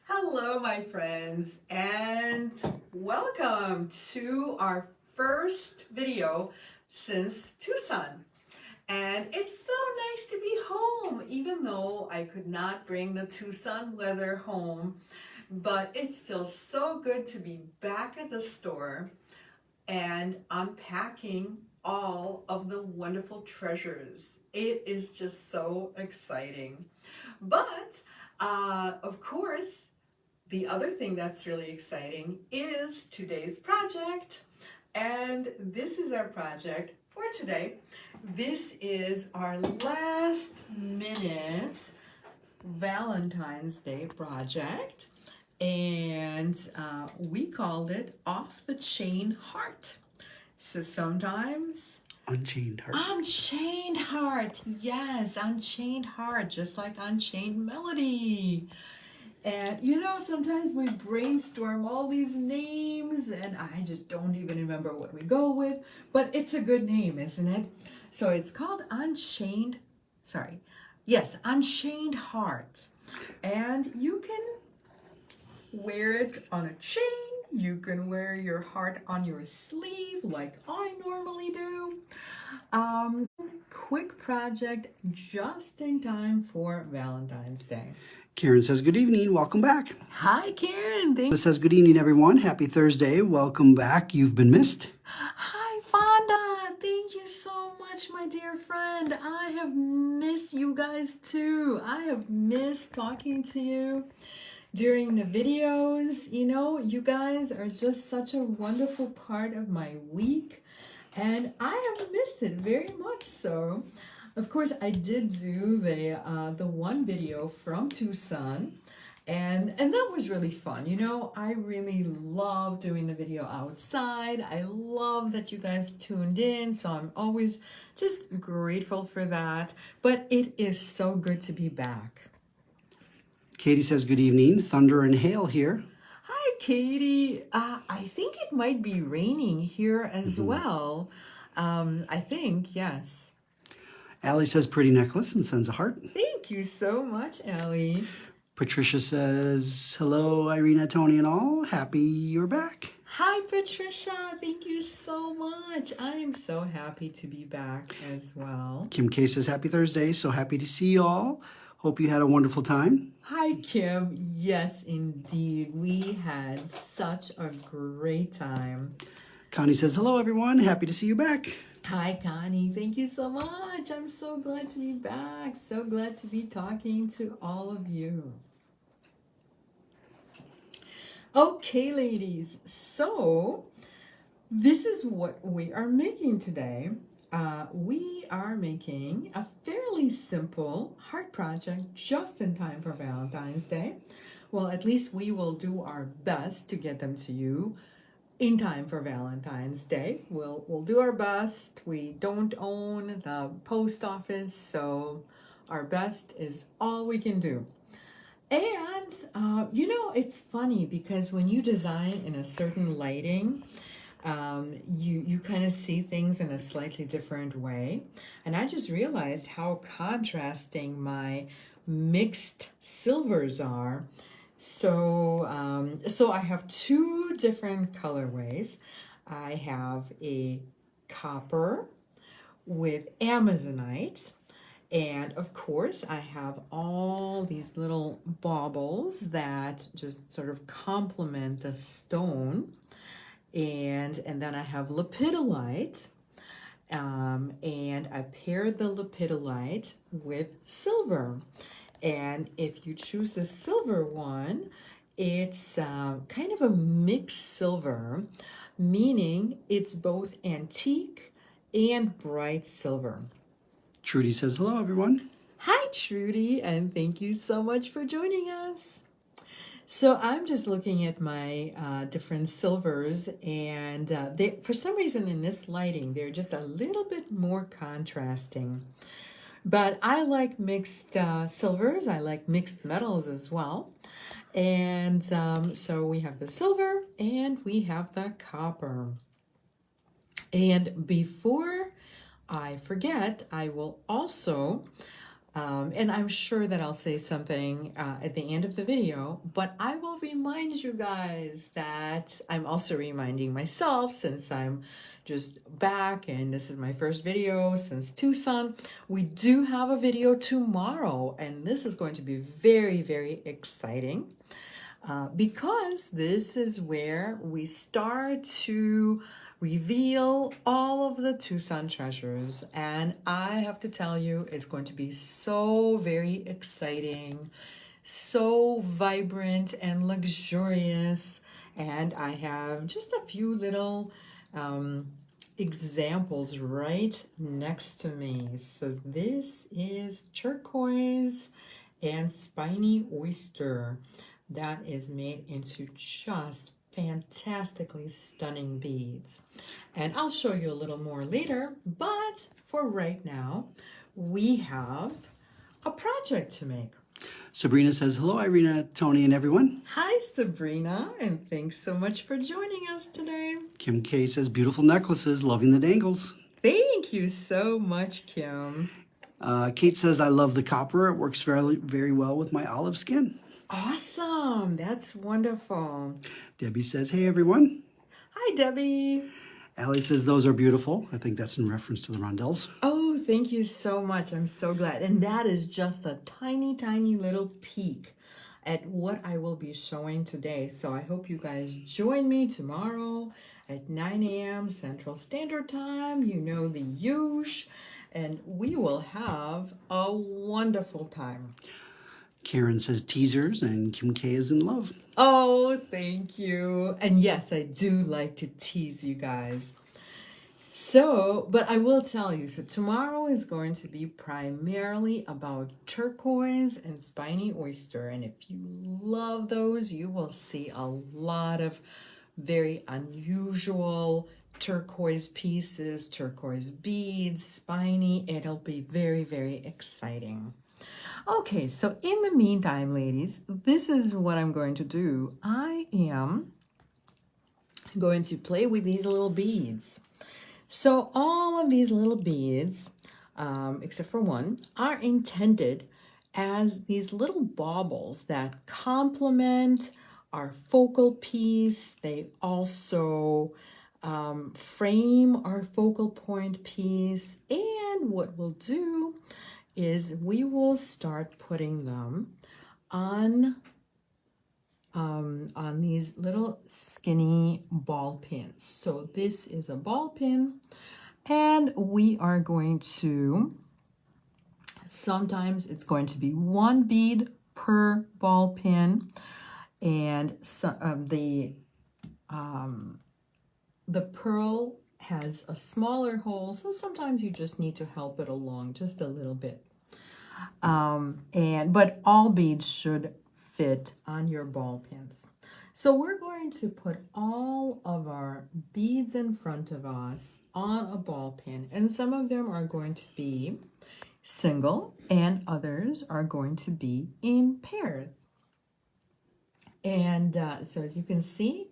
Hello, my friends, and welcome to our first video since Tucson. And it's so nice to be home, even though I could not bring the Tucson weather home, but it's still so good to be back at the store and unpacking all of the wonderful treasures. It is just so exciting. But, of course, the other thing that's really exciting is today's project. And this is our project for today. This is our last minute Valentine's Day project. And we called it Off the Chain Heart. So sometimes Unchained Heart. Unchained Heart. Yes, Unchained Heart, just like Unchained Melody. And sometimes we brainstorm all these names and I just don't even remember what we go with, but it's a good name, isn't it? So it's called Unchained Heart. And you can wear it on a chain. You can wear your heart on your sleeve like I normally do. Quick project just in time for Valentine's Day. Karen says, good evening. Welcome back. Hi, Karen. It says, good evening, everyone. Happy Thursday. Welcome back. You've been missed. Hi, Fonda. Thank you so much, my dear friend. I have missed you guys too. I have missed talking to you during the videos. You guys are just such a wonderful part of my week, and I have missed it very much so. Of course, I did do the one video from Tucson, and that was really fun. I really love doing the video outside. I love that you guys tuned in, so I'm always just grateful for that. But it is so good to be back. Katie says, good evening. Thunder and hail here. Hi, Katie. I think it might be raining here as well. I think, yes. Allie says, pretty necklace, and sends a heart. Thank you so much, Allie. Patricia says, hello, Irina, Tony, and all. Happy you're back. Hi, Patricia. Thank you so much. I am so happy to be back as well. Kim K says, happy Thursday. So happy to see you all. Hope you had a wonderful time. Hi, Kim. Yes, indeed. We had such a great time. Connie says, hello, everyone. Happy to see you back. Hi, Connie. Thank you so much. I'm so glad to be back. So glad to be talking to all of you. Okay, ladies. So this is what we are making today. We are making a fairly simple heart project just in time for Valentine's Day. Well, at least we will do our best to get them to you in time for Valentine's Day. We'll do our best. We don't own the post office, so our best is all we can do. And it's funny because when you design in a certain lighting, you kind of see things in a slightly different way. And I just realized how contrasting my mixed silvers are. So I have two different colorways. I have a copper with Amazonite, and of course I have all these little baubles that just sort of complement the stone, and then I have lepidolite, and I paired the lepidolite with silver. And if you choose the silver one, it's kind of a mixed silver, meaning it's both antique and bright silver. Trudy says, hello, everyone. Hi, Trudy, and thank you so much for joining us. So I'm just looking at my different silvers, and they, for some reason in this lighting, they're just a little bit more contrasting. But I like mixed silvers. I like mixed metals as well. And so we have the silver and we have the copper. And before I forget, I will also, and I'm sure that I'll say something at the end of the video, but I will to remind you guys that I'm also reminding myself, since I'm just back and this is my first video since Tucson, we do have a video tomorrow, and this is going to be very, very exciting. Because this is where we start to reveal all of the Tucson treasures. And I have to tell you, it's going to be so very exciting, so vibrant and luxurious. And I have just a few little examples right next to me. So this is turquoise and spiny oyster that is made into just fantastically stunning beads. And I'll show you a little more later, but for right now, we have a project to make. Sabrina says, hello, Irina, Tony, and everyone. Hi, Sabrina, and thanks so much for joining us today. Kim K says, beautiful necklaces, loving the dangles. Thank you so much, Kim. Kate says, I love the copper. It works very, very well with my olive skin. Awesome. That's wonderful. Debbie says, hey, everyone. Hi, Debbie. Allie says, those are beautiful. I think that's in reference to the rondelles. Oh, thank you so much. I'm so glad. And that is just a tiny, tiny little peek at what I will be showing today. So I hope you guys join me tomorrow at 9 a.m. Central Standard Time. You know the usual. And we will have a wonderful time. Karen says teasers, and Kim K is in love. Oh, thank you. And yes, I do like to tease you guys. So, but I will tell you, so tomorrow is going to be primarily about turquoise and spiny oyster. And if you love those, you will see a lot of very unusual turquoise pieces, turquoise beads, spiny. It'll be very, very exciting. Okay, so in the meantime, ladies, this is what I'm going to do. I am going to play with these little beads. So all of these little beads, except for one, are intended as these little baubles that complement our focal piece. They also frame our focal point piece. And what we'll do is we will start putting them on these little skinny ball pins. So this is a ball pin, and we are going to, sometimes it's going to be one bead per ball pin, and so, the pearl has a smaller hole, so sometimes you just need to help it along just a little bit. But all beads should fit on your ball pins. So we're going to put all of our beads in front of us on a ball pin, and some of them are going to be single and others are going to be in pairs. And so as you can see,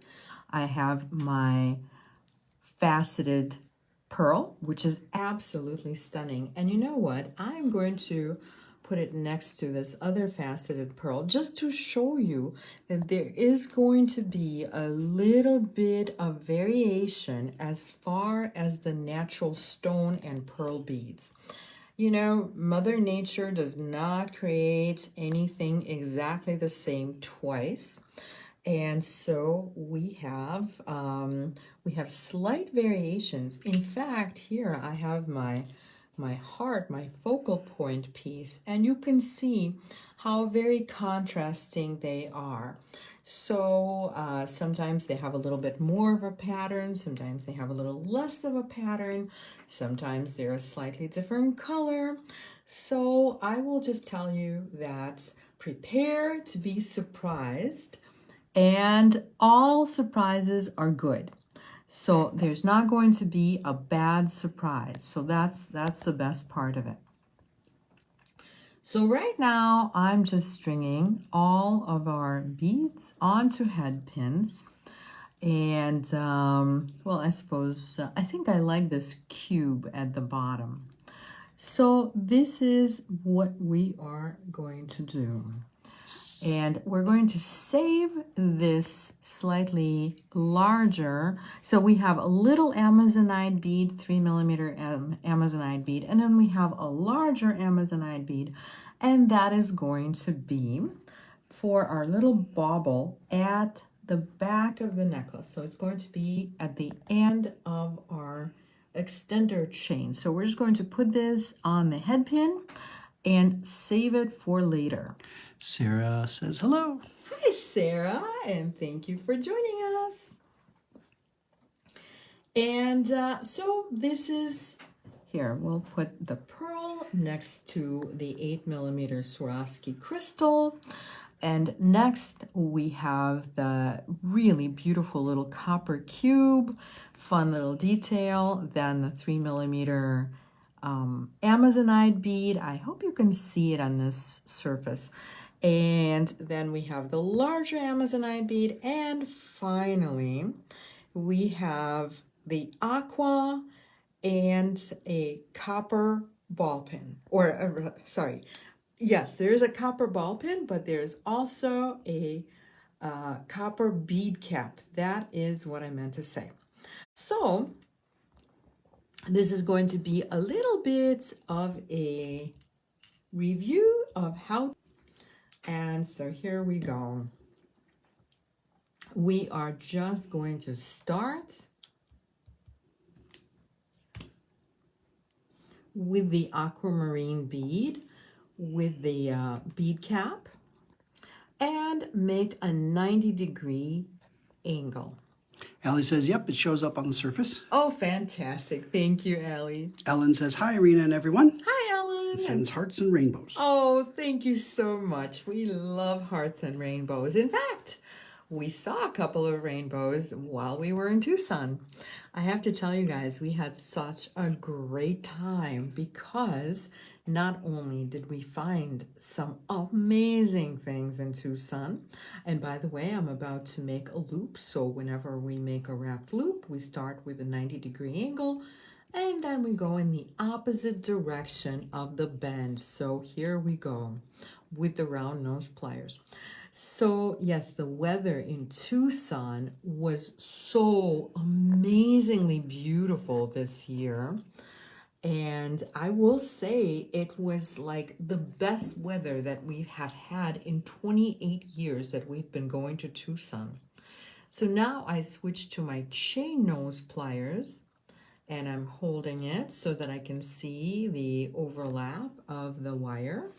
I have my faceted pearl, which is absolutely stunning. And you know what? I'm going to put it next to this other faceted pearl just to show you that there is going to be a little bit of variation as far as the natural stone and pearl beads. You know, Mother Nature does not create anything exactly the same twice. And so we have slight variations. In fact, here I have my heart, my focal point piece, and you can see how very contrasting they are. So sometimes they have a little bit more of a pattern, sometimes they have a little less of a pattern, sometimes they're a slightly different color. So I will just tell you that prepare to be surprised, and all surprises are good. So there's not going to be a bad surprise. So that's the best part of it. So right now I'm just stringing all of our beads onto head pins. And well, I suppose, I think I like this cube at the bottom. So this is what we are going to do. And we're going to save this slightly larger. So we have a little Amazonite bead, 3mm Amazonite bead, and then we have a larger Amazonite bead, and that is going to be for our little bauble at the back of the necklace. So it's going to be at the end of our extender chain. So we're just going to put this on the head pin and save it for later. Sarah says hello. Hi, Sarah, and thank you for joining us. And so this is, here, we'll put the pearl next to the 8mm Swarovski crystal. And next we have the really beautiful little copper cube, fun little detail, then the 3mm Amazonite bead. I hope you can see it on this surface. And then we have the larger Amazonite bead. And finally, we have the aqua and a copper ball pin. Sorry, yes, there is a copper ball pin, but there's also a copper bead cap. That is what I meant to say. So this is going to be a little bit of a review of how, and so here we go. We are just going to start with the aquamarine bead with the bead cap and make a 90-degree angle. Allie says, yep, it shows up on the surface. Oh, fantastic. Thank you, Allie. Ellen says, hi, Irina and everyone. Hi, Ellen. It sends hearts and rainbows. Oh, thank you so much. We love hearts and rainbows. In fact, we saw a couple of rainbows while we were in Tucson. I have to tell you guys, we had such a great time because not only did we find some amazing things in Tucson, and by the way, I'm about to make a loop. So whenever we make a wrapped loop, we start with a 90-degree angle, and then we go in the opposite direction of the bend. So here we go with the round nose pliers. So yes, the weather in Tucson was so amazingly beautiful this year. And I will say it was like the best weather that we have had in 28 years that we've been going to Tucson. So now I switch to my chain nose pliers, and I'm holding it so that I can see the overlap of the wire.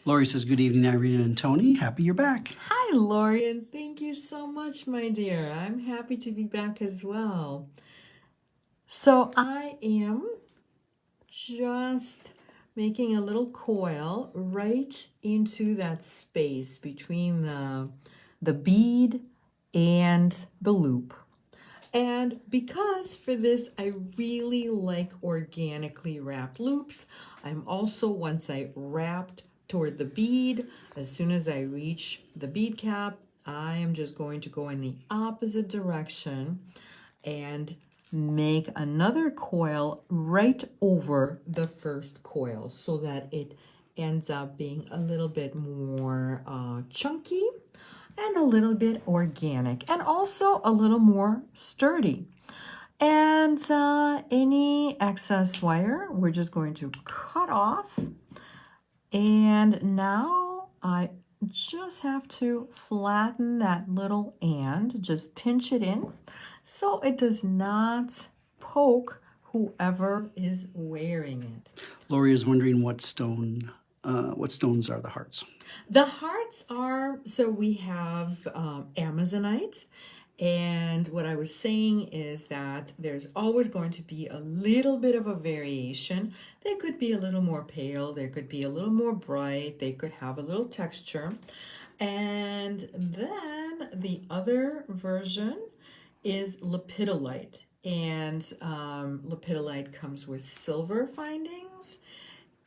Lori says, good evening, Irina and Tony. Happy you're back. Hi, Lori, and thank you so much, my dear. I'm happy to be back as well. So I am just making a little coil right into that space between the bead and the loop. And because for this, I really like organically wrapped loops, I'm also, once I wrapped toward the bead, as soon as I reach the bead cap, I am just going to go in the opposite direction and make another coil right over the first coil so that it ends up being a little bit more chunky and a little bit organic and also a little more sturdy. And any excess wire, we're just going to cut off. And now I just have to flatten that little and just pinch it in so it does not poke whoever is wearing it. Lori is wondering what stones are the hearts. The hearts are, so we have Amazonite. And what I was saying is that there's always going to be a little bit of a variation. They could be a little more pale. They could be a little more bright. They could have a little texture. And then the other version is lepidolite. And lepidolite comes with silver findings.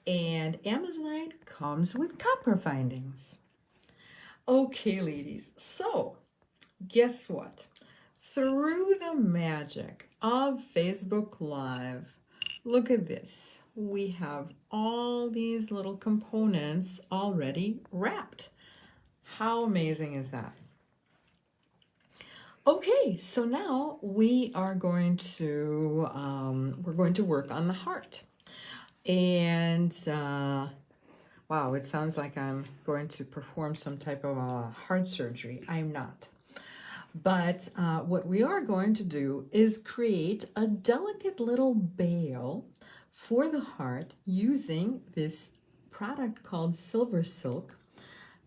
And Amazonite comes with copper findings. Okay, ladies. So guess what? Through the magic of Facebook Live, look at this. We have all these little components already wrapped. How amazing is that? Okay, so now we are going to we're going to work on the heart. And wow, it sounds like I'm going to perform some type of heart surgery. I'm not. But what we are going to do is create a delicate little bale for the heart using this product called Silver Silk.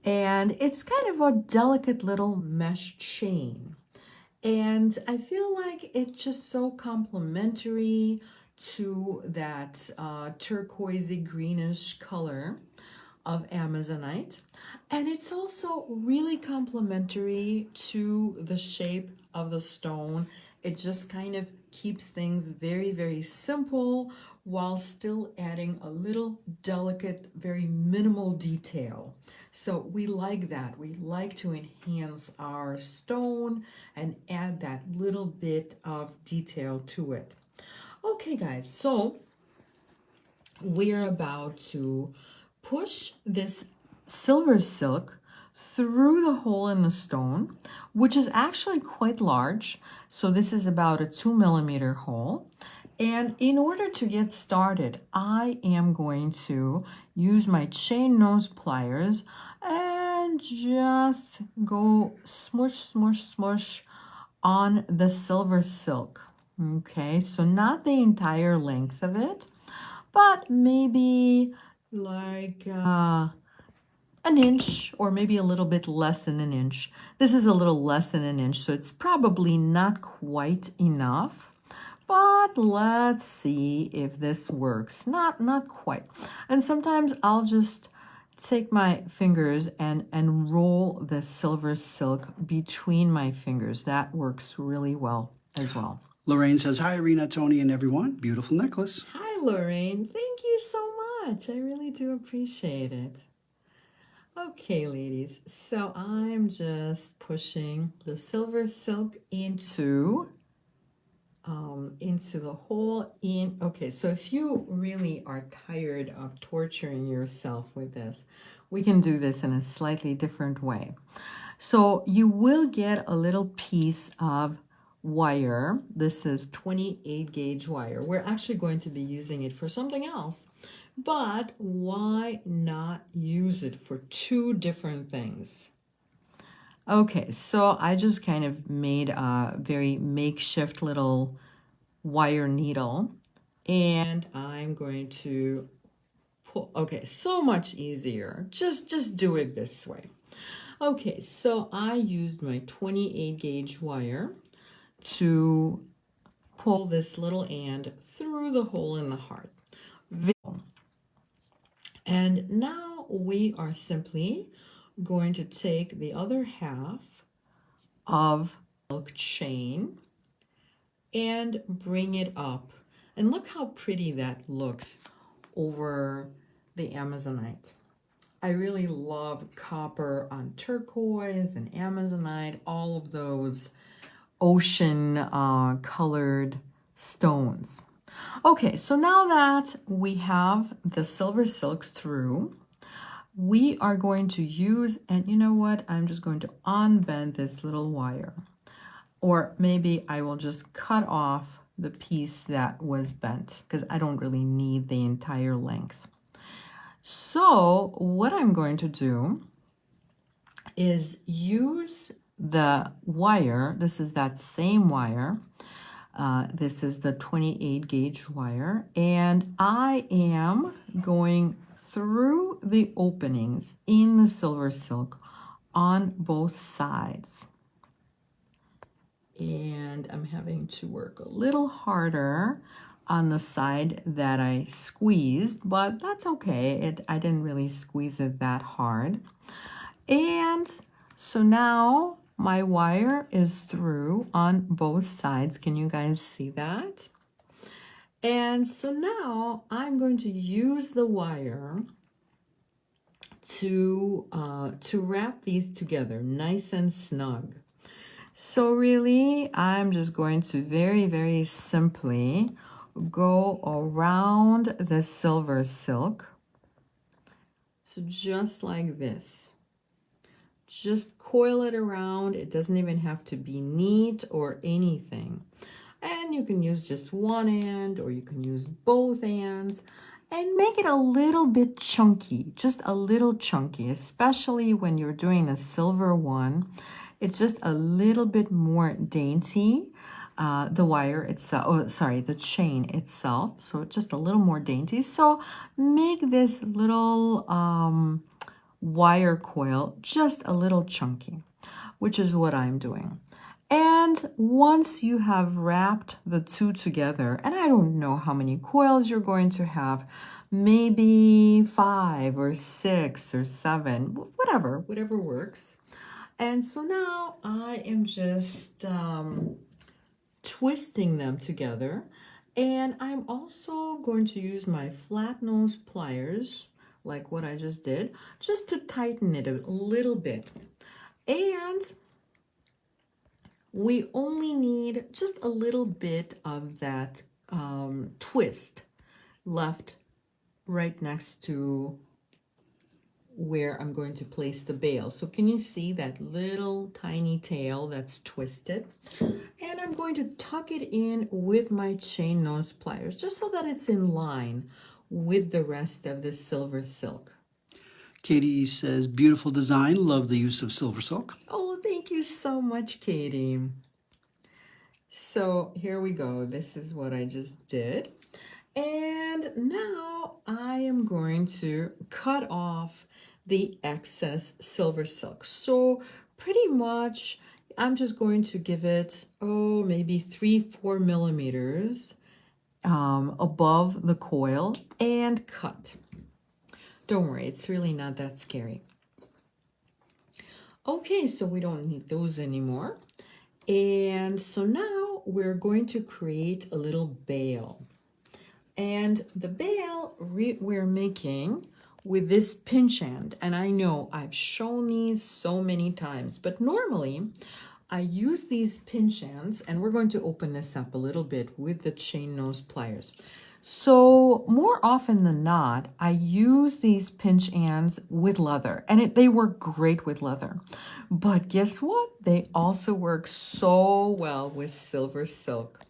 And it's kind of a delicate little mesh chain. And I feel like it's just so complementary to that turquoisey greenish color of Amazonite. And it's also really complementary to the shape of the stone. It just kind of keeps things very, very simple while still adding a little delicate, very minimal detail. So we like that. We like to enhance our stone and add that little bit of detail to it. Okay, guys, so we're about to push this silver silk through the hole in the stone, which is actually quite large. So this is about a 2 millimeter hole. And in order to get started, I am going to use my chain nose pliers and just go smush, smush, smush on the silver silk. Okay, so not the entire length of it, but maybe like an inch or maybe a little bit less than an inch. This is a little less than an inch, so it's probably not quite enough. But let's see if this works. Not quite. And sometimes I'll just take my fingers and roll the silver silk between my fingers. That works really well as well. Lorraine says, hi, Irina, Tony, and everyone. Beautiful necklace. Hi, Lorraine. Thank you so much. I really do appreciate it. Okay, ladies, so I'm just pushing the silver silk into the hole in. Okay, so if you really are tired of torturing yourself with this, we can do this in a slightly different way. So you will get a little piece of wire. This is 28 gauge wire. We're actually going to be using it for something else, but why not use it for two different things? Okay, so I just kind of made a very makeshift little wire needle, and I'm going to pull. Okay, so much easier. Just do it this way. Okay, so I used my 28 gauge wire to pull this little end through the hole in the heart. And now we are simply going to take the other half of the silk chain and bring it up. And look how pretty that looks over the Amazonite. I really love copper on turquoise and Amazonite, all of those ocean colored stones. Okay, so now that we have the silver silk through, we are going to use, and you know what? I'm just going to unbend this little wire. Or maybe I will just cut off the piece that was bent because I don't really need the entire length. So what I'm going to do is use the wire. This is that same wire. This is the 28 gauge wire, and I am going through the openings in the silver silk on both sides. And I'm having to work a little harder on the side that I squeezed, but that's okay. I didn't really squeeze it that hard. And so now my wire is through on both sides. Can you guys see that? And so now I'm going to use the wire to wrap these together nice and snug. So really, I'm just going to very, very simply go around the silver silk. So just like this. just coil it around. It doesn't even have to be neat or anything. And you can use just one end or you can use both ends and make it a little bit chunky, just a little chunky, especially when you're doing a silver one. It's just a little bit more dainty. The wire itself, oh, sorry, the chain itself. So just a little more dainty. So make this little wire coil just a little chunky, which is what I'm doing. And once you have wrapped the two together, and I don't know how many coils you're going to have, maybe 5 or 6 or 7, whatever works. And so now I am just twisting them together. And I'm also going to use my flat nose pliers, like what I just did, just to tighten it a little bit. And we only need just a little bit of that twist left right next to where I'm going to place the bail. So can you see that little tiny tail that's twisted? And I'm going to tuck it in with my chain nose pliers, just so that it's in line with the rest of the silver silk. Katie says, beautiful design. Love the use of silver silk. Oh, thank you so much, Katie. So here we go. This is what I just did. And now I am going to cut off the excess silver silk. So pretty much I'm just going to give it, maybe 3-4 millimeters above the coil and cut. Don't worry, it's really not that scary. Okay, so we don't need those anymore. And so now we're going to create a little bail. And the bail we're making with this pinch end. And I know I've shown these so many times, but normally I use these pinch ends, and we're going to open this up a little bit with the chain nose pliers. So more often than not, I use these pinch ends with leather, and they work great with leather. But guess what? They also work so well with silver silk.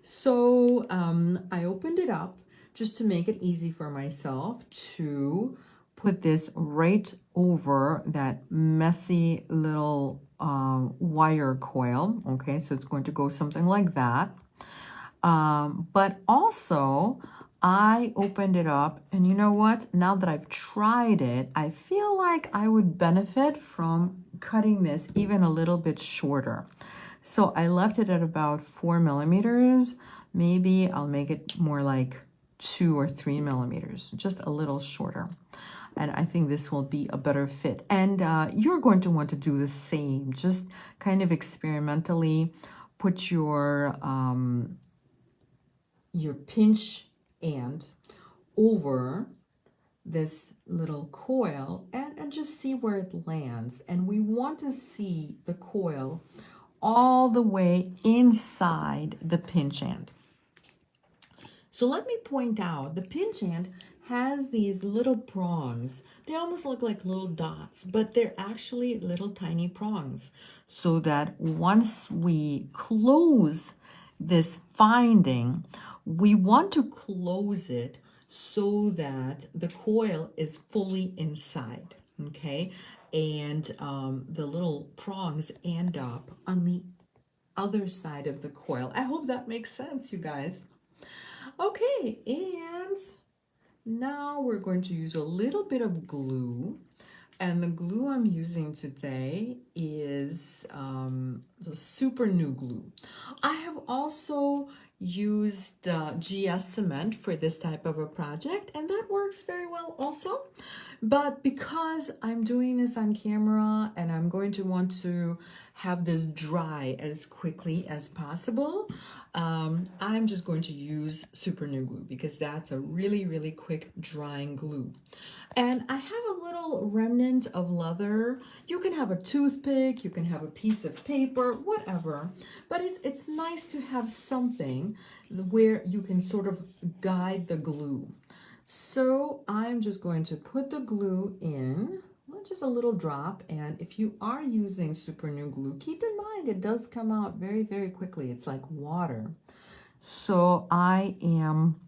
So I opened it up just to make it easy for myself to put this right over that messy little wire coil. Okay, so it's going to go something like that. But also, I opened it up, and you know what? Now that I've tried it, I feel like I would benefit from cutting this even a little bit shorter. So I left it at about 4 millimeters. Maybe I'll make it more like 2 or 3 millimeters, just a little shorter. And I think this will be a better fit. And you're going to want to do the same. Just kind of experimentally put your pinch end over this little coil and just see where it lands. And we want to see the coil all the way inside the pinch end. So let me point out, the pinch end has these little prongs. They almost look like little dots, but they're actually little tiny prongs. So that once we close this finding, we want to close it so that the coil is fully inside, okay? And the little prongs end up on the other side of the coil. I hope that makes sense, you guys. Okay, and now we're going to use a little bit of glue. And the glue I'm using today is the super new glue. I have also used GS cement for this type of a project, and that works very well also. But because I'm doing this on camera and I'm going to want to have this dry as quickly as possible, I'm just going to use super new glue because that's a really, really quick drying glue. And I have a little remnant of leather. You can have a toothpick, you can have a piece of paper, whatever. But it's nice to have something where you can sort of guide the glue. So I'm just going to put the glue in. just a little drop. And if you are using super new glue, keep in mind it does come out very, very quickly. It's like water. So I am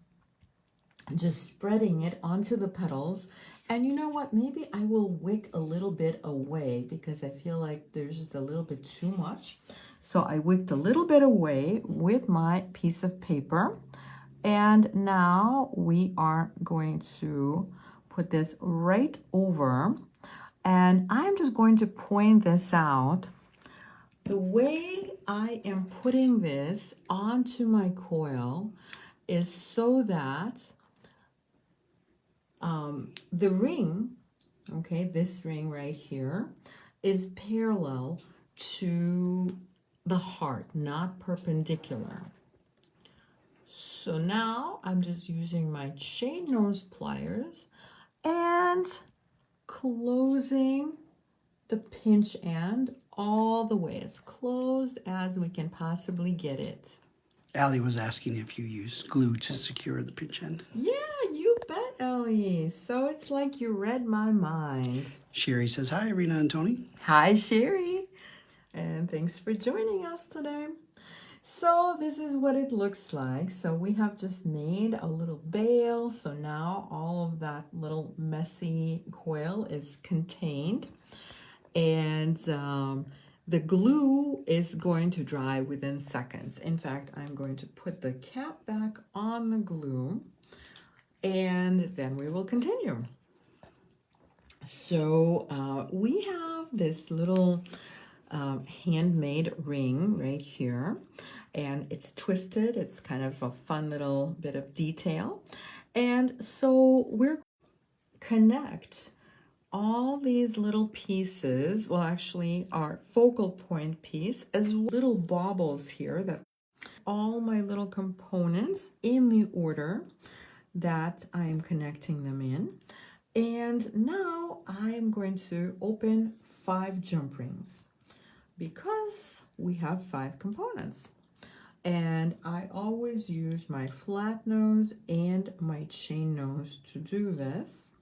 just spreading it onto the petals. And you know what? Maybe I will wick a little bit away because I feel like there's just a little bit too much. So I wicked a little bit away with my piece of paper. And now we are going to put this right over. And I'm just going to point this out. The way I am putting this onto my coil is so that the ring, okay, this ring right here, is parallel to the heart, not perpendicular. So now I'm just using my chain nose pliers and closing the pinch end all the way, as closed as we can possibly get it. Allie was asking if you use glue to secure the pinch end. Yeah, you bet, Ellie. So it's like you read my mind. Sherry says, hi, Irina and Tony. Hi, Sherry. And thanks for joining us today. So this is what it looks like. So we have just made a little bail. So now all of that little messy coil is contained. And the glue is going to dry within seconds. In fact, I'm going to put the cap back on the glue and then we will continue. So we have this little handmade ring right here, and it's twisted. It's kind of a fun little bit of detail. And so we're connect all these little pieces, well, actually our focal point piece, as little baubles here, that all my little components in the order that I'm connecting them in. And now I'm going to open 5 jump rings because we have 5 components. And I always use my flat nose and my chain nose to do this.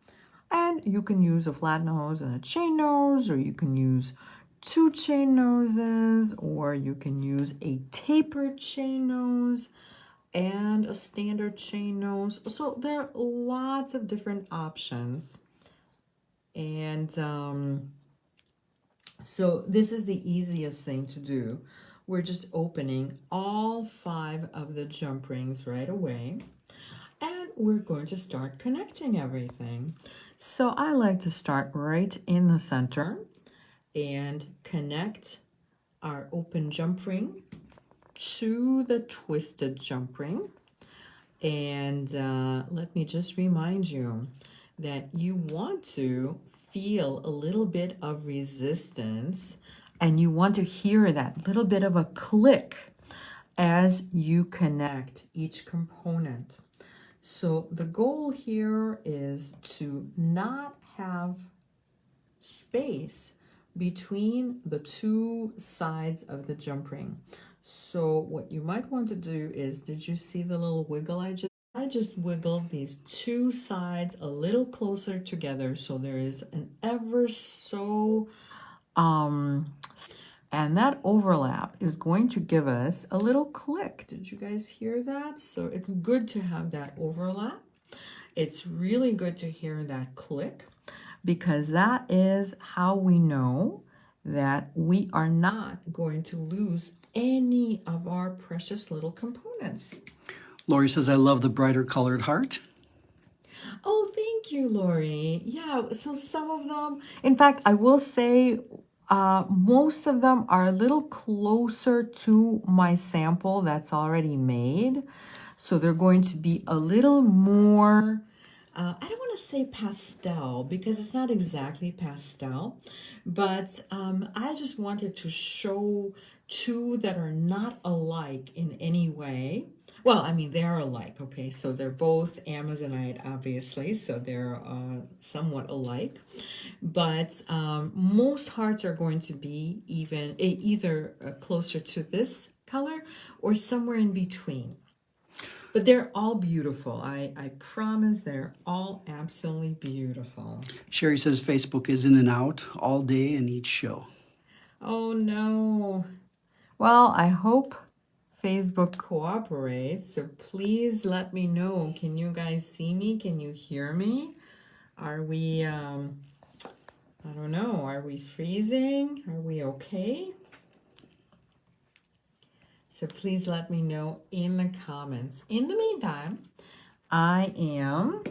And you can use a flat nose and a chain nose, or you can use 2 chain noses, or you can use a tapered chain nose and a standard chain nose. So there are lots of different options. And so this is the easiest thing to do. We're just opening all 5 of the jump rings right away. And we're going to start connecting everything. So I like to start right in the center and connect our open jump ring to the twisted jump ring. And let me just remind you that you want to feel a little bit of resistance and you want to hear that little bit of a click as you connect each component. So the goal here is to not have space between the 2 sides of the jump ring. So what you might want to do is, did you see the little wiggle I just wiggled these 2 sides a little closer together so there is an ever so and that overlap is going to give us a little click. Did you guys hear that? So it's good to have that overlap. It's really good to hear that click because that is how we know that we are not going to lose any of our precious little components. Lori says, I love the brighter colored heart. Oh, thank you, Lori. Yeah, so some of them, in fact, I will say most of them are a little closer to my sample that's already made. So they're going to be a little more, I don't want to say pastel because it's not exactly pastel, but I just wanted to show 2 that are not alike in any way. Well, I mean, they're alike, okay? So they're both Amazonite, obviously, so they're somewhat alike. But most hearts are going to be either closer to this color or somewhere in between. But they're all beautiful. I promise they're all absolutely beautiful. Sherry says Facebook is in and out all day in each show. Oh no. Well, I hope Facebook cooperates. So please let me know. Can you guys see me? Can you hear me? Are we, I don't know, are we freezing? Are we okay? So please let me know in the comments. In the meantime, I am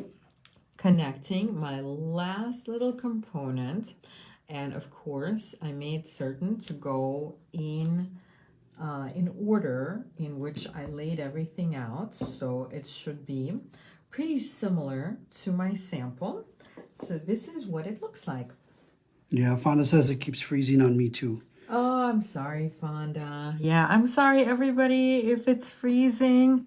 connecting my last little component. And of course, I made certain to go in order in which I laid everything out. So it should be pretty similar to my sample. So this is what it looks like. Yeah, Fonda says it keeps freezing on me too. Oh, I'm sorry, Fonda. Yeah, I'm sorry, everybody, if it's freezing.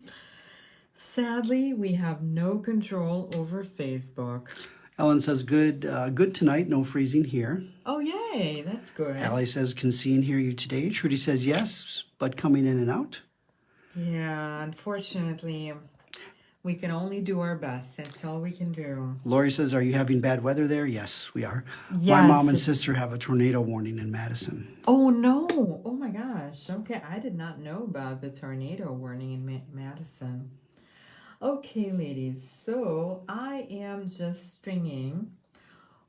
Sadly, we have no control over Facebook. Ellen says good tonight, no freezing here. Oh, yay, that's good. Allie says can see and hear you today. Trudy says yes, but coming in and out. Yeah, unfortunately, we can only do our best. That's all we can do. Lori says, are you having bad weather there? Yes, we are. Yes, my mom and sister have a tornado warning in Madison. Oh, no. Oh, my gosh. Okay, I did not know about the tornado warning in Madison. Okay, ladies, so I am just stringing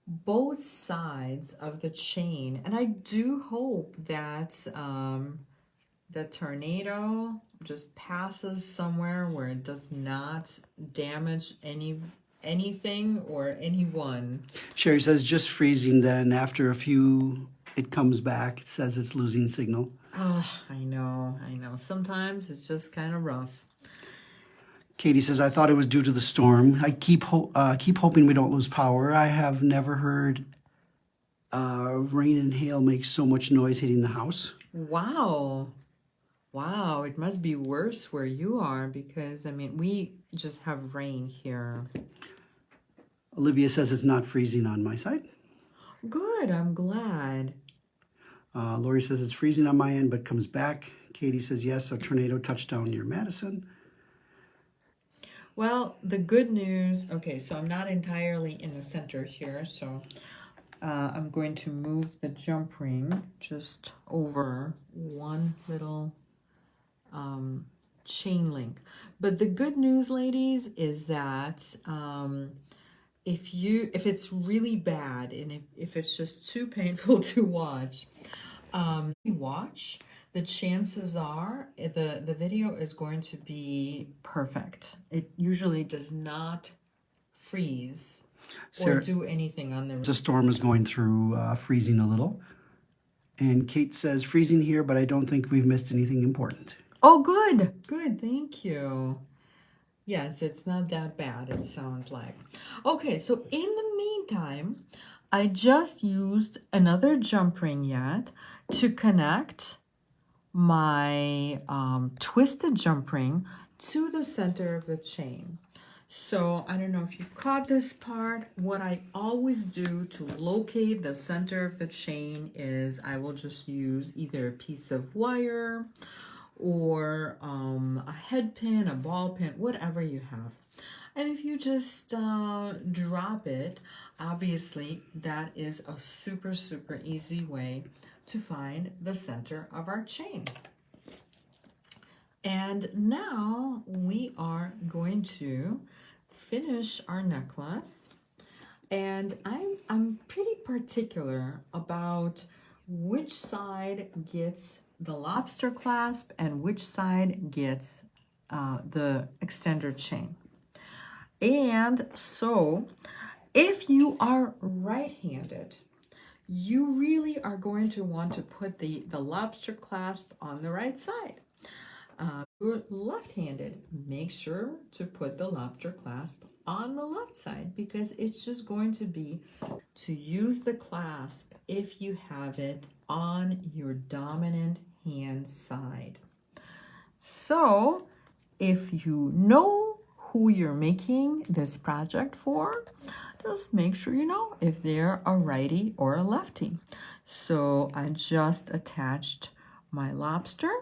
both sides of the chain, and I do hope that the tornado just passes somewhere where it does not damage anything or anyone. Sherry says just freezing, then after a few it comes back. It says it's losing signal. Oh, I know. Sometimes it's just kind of rough. Katie says, I thought it was due to the storm. I keep hoping we don't lose power. I have never heard rain and hail make so much noise hitting the house. Wow. Wow, it must be worse where you are because, I mean, we just have rain here. Olivia says it's not freezing on my side. Good, I'm glad. Lori says it's freezing on my end but comes back. Katie says yes, a tornado touchdown near Madison. Well, the good news, okay, so I'm not entirely in the center here, so I'm going to move the jump ring just over one little chain link. But the good news, ladies, is that if it's really bad and if it's just too painful to watch, the chances are the video is going to be perfect. It usually does not freeze or do anything on the... The storm is going through freezing a little. And Kate says freezing here, but I don't think we've missed anything important. Oh, good. Good, thank you. Yes, it's not that bad, it sounds like. Okay, so in the meantime, I just used another jump ring yet to connect my twisted jump ring to the center of the chain. So I don't know if you caught this part. What I always do to locate the center of the chain is I will just use either a piece of wire or a head pin, a ball pin, whatever you have. And if you just drop it, obviously that is a super, super easy way to find the center of our chain. And now we are going to finish our necklace. And I'm pretty particular about which side gets the lobster clasp and which side gets the extender chain. And so if you are right-handed, you really are going to want to put the lobster clasp on the right side. You're left-handed, make sure to put the lobster clasp on the left side because it's just going to be to use the clasp if you have it on your dominant hand side. So if you know who you're making this project for, just make sure you know if they're a righty or a lefty. So I just attached my lobster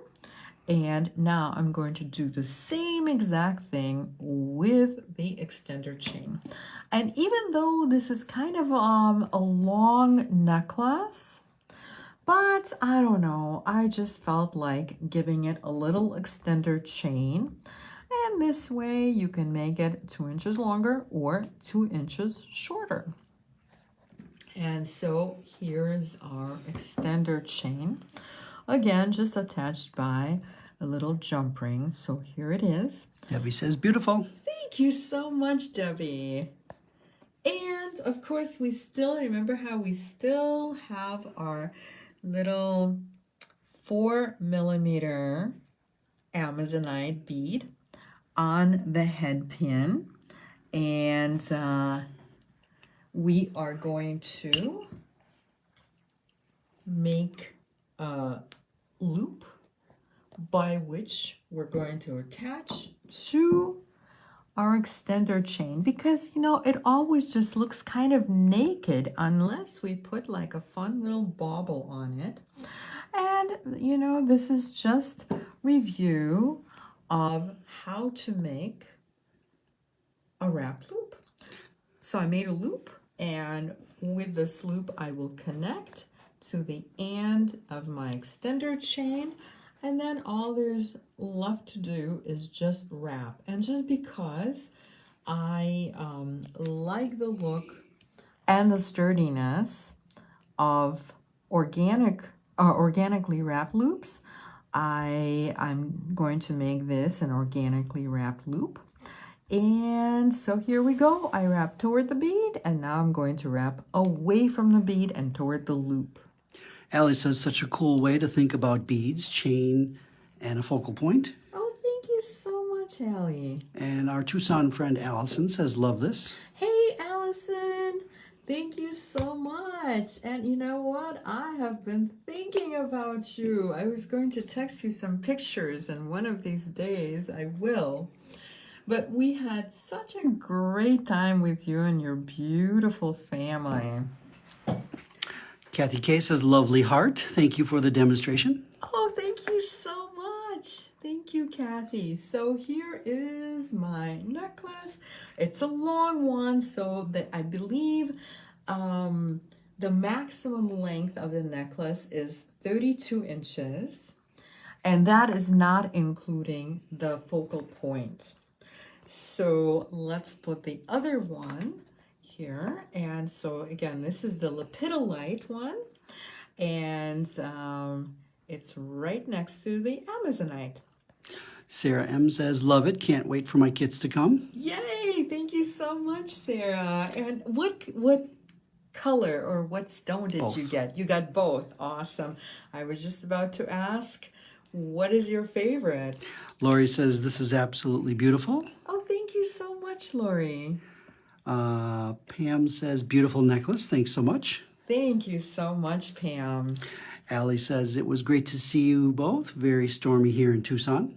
And now I'm going to do the same exact thing with the extender chain. And even though this is kind of a long necklace, but I don't know, I just felt like giving it a little extender chain. And this way you can make it 2 inches longer or 2 inches shorter. And so here's our extender chain. Again, just attached by a little jump ring. So here it is. Debbie says, beautiful. Thank you so much, Debbie. And of course, we still remember how we still have our little 4mm Amazonite bead on the head pin. And we are going to make a loop by which we're going to attach to our extender chain, because you know it always just looks kind of naked unless we put like a fun little bauble on it. And you know, this is just review of how to make a wrap loop. So I made a loop, and with this loop I will connect to the end of my extender chain, and then all there's left to do is just wrap. And just because I like the look and the sturdiness of organically wrapped loops, I'm going to make this an organically wrapped loop. And so here we go. I wrap toward the bead, and now I'm going to wrap away from the bead and toward the loop. Allie says, such a cool way to think about beads, chain, and a focal point. Oh, thank you so much, Allie. And our Tucson friend Allison says, love this. Hey, Allison. Thank you so much. And you know what? I have been thinking about you. I was going to text you some pictures, and one of these days I will. But we had such a great time with you and your beautiful family. Kathy K says, lovely heart. Thank you for the demonstration. Oh, thank you so much. Thank you, Kathy. So here is my necklace. It's a long one, so that I believe the maximum length of the necklace is 32 inches. And that is not including the focal point. So let's put the other one here. And so again, this is the lepidolite one, and it's right next to the Amazonite. Sarah M says, love it. Can't wait for my kids to come. Yay! Thank you so much, Sarah. And what color or what stone did you get? You got both. Awesome. I was just about to ask, what is your favorite? Lori says, this is absolutely beautiful. Oh, thank you so much, Lori. Pam says, beautiful necklace. Thanks so much. Thank you so much, Pam. Allie says, it was great to see you both. Very stormy here in Tucson.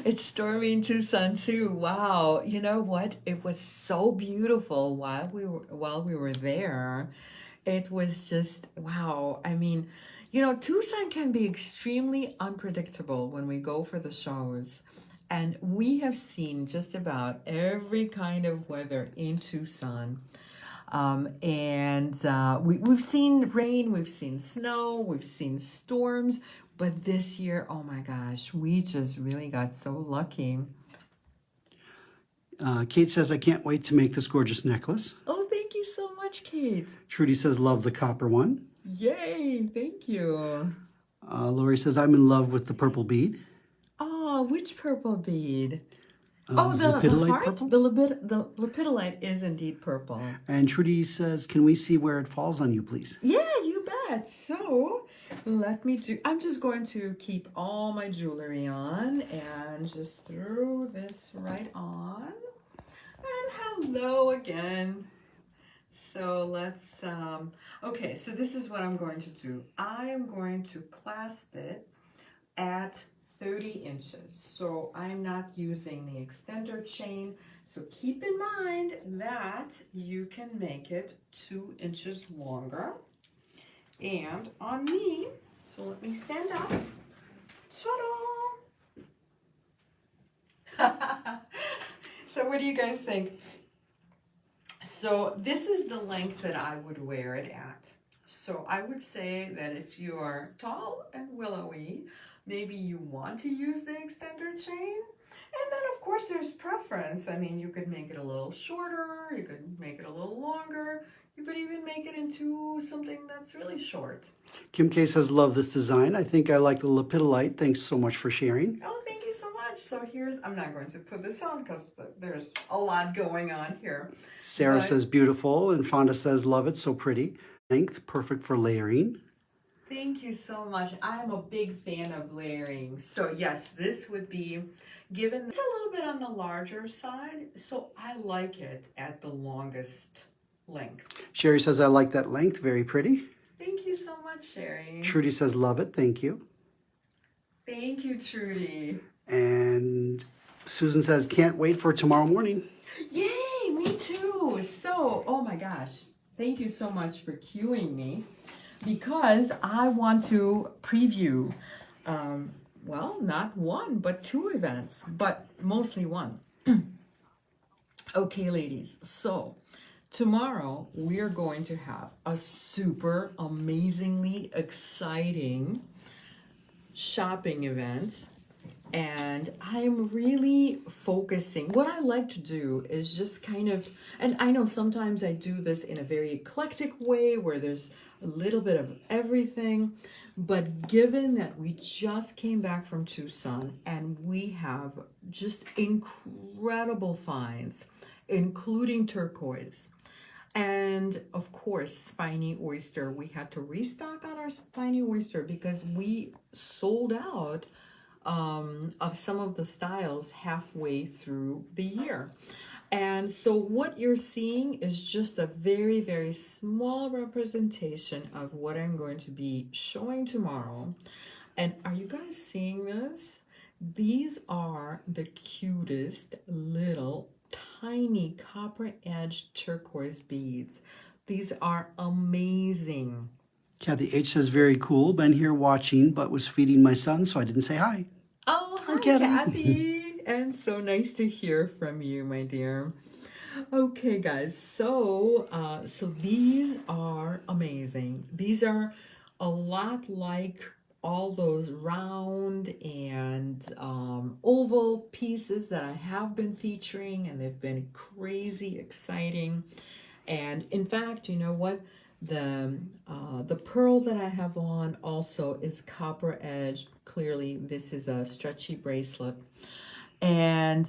It's stormy in Tucson too. Wow. You know what? It was so beautiful while we were there. It was just wow. I mean, you know, Tucson can be extremely unpredictable when we go for the shows. And we have seen just about every kind of weather in Tucson. We've seen rain, we've seen snow, we've seen storms. But this year, oh my gosh, we just really got so lucky. Kate says, I can't wait to make this gorgeous necklace. Oh, thank you so much, Kate. Trudy says, love the copper one. Yay, thank you. Lori says, I'm in love with the purple bead. Oh, which purple bead? The lepidolite heart? purple? The lepidolite is indeed purple. And Trudy says, can we see where it falls on you, please? Yeah, you bet. So I'm just going to keep all my jewelry on and just throw this right on. And hello again. So let's, okay, so this is what I'm going to do. I am going to clasp it at 30 inches. So I'm not using the extender chain. So keep in mind that you can make it 2 inches longer. And on me, so let me stand up. Ta-da! So what do you guys think? So this is the length that I would wear it at. So I would say that if you are tall and willowy, maybe you want to use the extender chain. And then of course there's preference. I mean, you could make it a little shorter, you could make it a little longer, you could even make it into something that's really short. Kim K says, love this design. I think I like the lapidolite. Thanks so much for sharing. Oh, thank you so much. So here's, I'm not going to put this on because there's a lot going on here. Sarah says, beautiful. And Fonda says, love it. So pretty. Length, perfect for layering. Thank you so much. I'm a big fan of layering. So yes, this would be given, it's a little bit on the larger side. So I like it at the longest length. Sherry says, I like that length. Very pretty. Thank you so much, Sherry. Trudy says, love it. Thank you. Thank you, Trudy. And Susan says, can't wait for tomorrow morning. Yay, me too. So, oh my gosh, thank you so much for cueing me because I want to preview, well, not one, but two events, but mostly one. Okay, ladies, so tomorrow we are going to have a super amazingly exciting shopping event. And I'm really focusing. What I like to do is just kind of, and I know sometimes I do this in a very eclectic way where there's a little bit of everything. But given that we just came back from Tucson and we have just incredible finds, including turquoise, and of course, spiny oyster. We had to restock on our spiny oyster because we sold out of some of the styles halfway through the year. And so what you're seeing is just a very, very small representation of what I'm going to be showing tomorrow. And are you guys seeing this? These are the cutest little tiny copper-edged turquoise beads. These are amazing. Kathy H says, very cool. Been here watching, but was feeding my son, so I didn't say hi. Oh, hi, Kathy. And so nice to hear from you, my dear. Okay, guys, so these are amazing. These are a lot like all those round and oval pieces that I have been featuring, and they've been crazy exciting. And in fact, you know what? The pearl that I have on also is copper edged. Clearly, this is a stretchy bracelet. And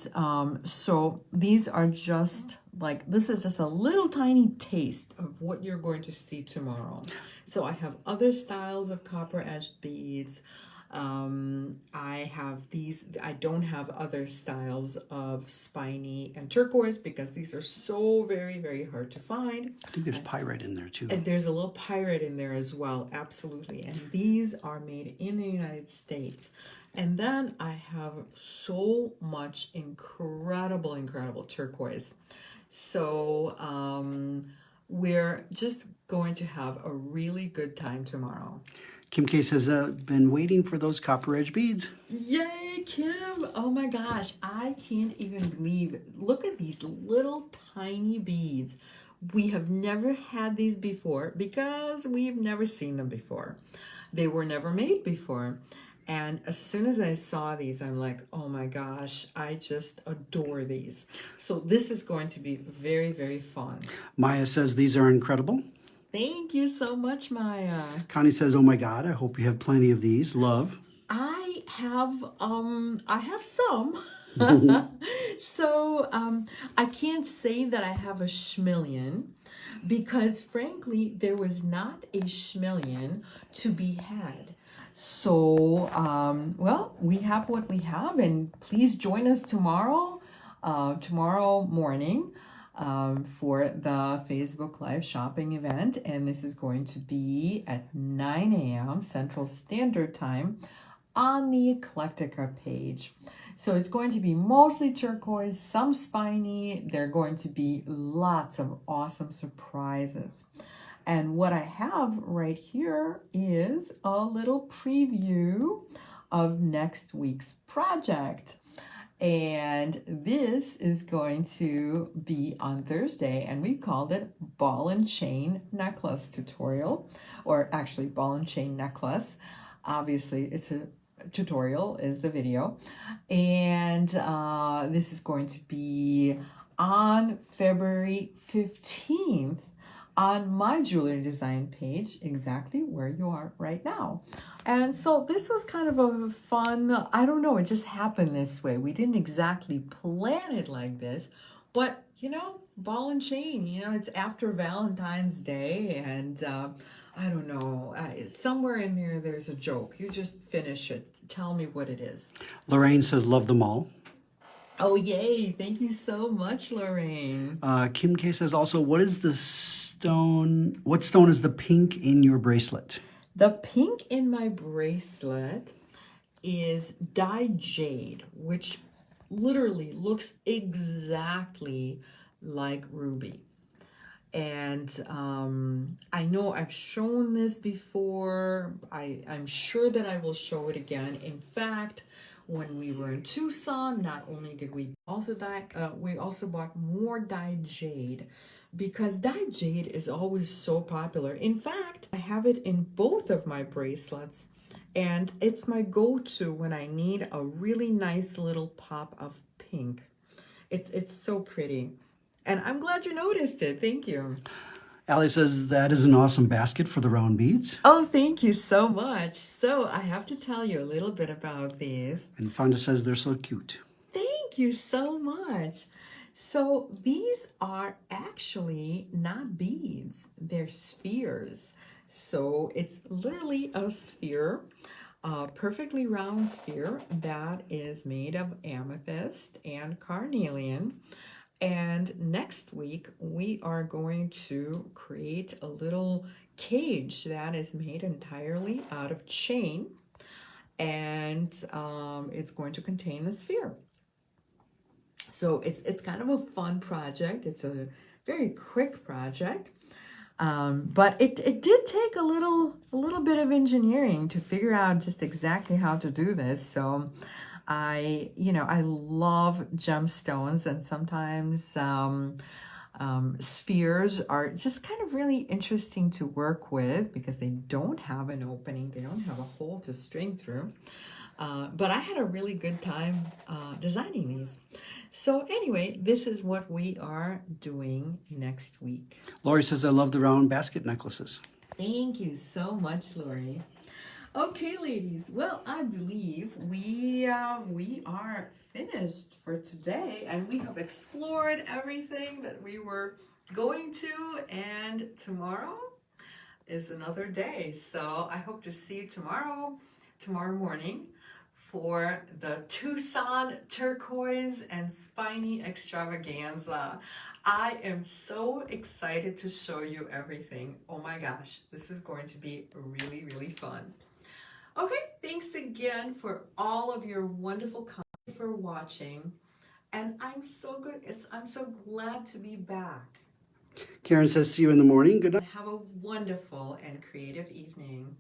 so these are just like, this is just a little tiny taste of what you're going to see tomorrow. So I have other styles of copper edged beads. I have these, I don't have other styles of spiny and turquoise because these are so very, very hard to find. I think there's pyrite in there too. And there's a little pyrite in there as well, absolutely. And these are made in the United States. And then I have so much incredible turquoise. So we're just going to have a really good time tomorrow. Kim K says, been waiting for those copper edge beads. Yay, Kim! Oh my gosh, I can't even believe it. Look at these little tiny beads. We have never had these before because we've never seen them before. They were never made before. And as soon as I saw these, I'm like, oh my gosh, I just adore these. So this is going to be very, very fun. Maya says, these are incredible. Thank you so much, Maya. Connie says, oh my God, I hope you have plenty of these. Love. I have some. So I can't say that I have a schmillion because frankly, there was not a schmillion to be had. So, well, we have what we have, and please join us tomorrow morning for the Facebook Live shopping event. And this is going to be at 9 a.m. Central Standard Time on the Eclectica page. So it's going to be mostly turquoise, some spiny. There are going to be lots of awesome surprises. And what I have right here is a little preview of next week's project. And this is going to be on Thursday, and we called it Ball and Chain Necklace Tutorial, or actually Ball and Chain Necklace. Obviously, it's a tutorial is the video, and this is going to be on February 15th on my jewelry design page, exactly where you are right now. And so this was kind of a fun, I don't know, it just happened this way. We didn't exactly plan it like this, but you know, ball and chain, you know, it's after Valentine's Day, and I don't know, somewhere in there, there's a joke. You just finish it. Tell me what it is. Lorraine says, love them all. Oh, yay. Thank you so much, Lorraine. Kim K says also, what is the stone? What stone is the pink in your bracelet? The pink in my bracelet is dyed jade, which literally looks exactly like ruby. And I know I've shown this before. I'm sure that I will show it again. In fact, when we were in Tucson, not only did we also we also bought more dyed jade, because dyed jade is always so popular. In fact, I have it in both of my bracelets, and it's my go-to when I need a really nice little pop of pink. It's so pretty. And I'm glad you noticed it. Thank you. Allie says, that is an awesome basket for the round beads. Oh, thank you so much. So I have to tell you a little bit about these. And Fonda says, they're so cute. Thank you so much. So these are actually not beads. They're spheres. So it's literally a sphere, a perfectly round sphere that is made of amethyst and carnelian. And next week, we are going to create a little cage that is made entirely out of chain, and it's going to contain the sphere. So it's kind of a fun project. It's a very quick project, but it did take a little bit of engineering to figure out just exactly how to do this. So I love gemstones, and sometimes spheres are just kind of really interesting to work with because they don't have an opening, they don't have a hole to string through. But I had a really good time designing these. So anyway, this is what we are doing next week. Lori says, I love the round basket necklaces. Thank you so much, Lori. Okay, ladies. Well, I believe we are finished for today, and we have explored everything that we were going to. And tomorrow is another day, so I hope to see you tomorrow morning for the Tucson turquoise and spiny extravaganza. I am so excited to show you everything. Oh my gosh, this is going to be really, really fun. Okay, thanks again for all of your wonderful comments, for watching, and I'm so glad to be back. Karen says, see you in the morning. Good night. Have a wonderful and creative evening.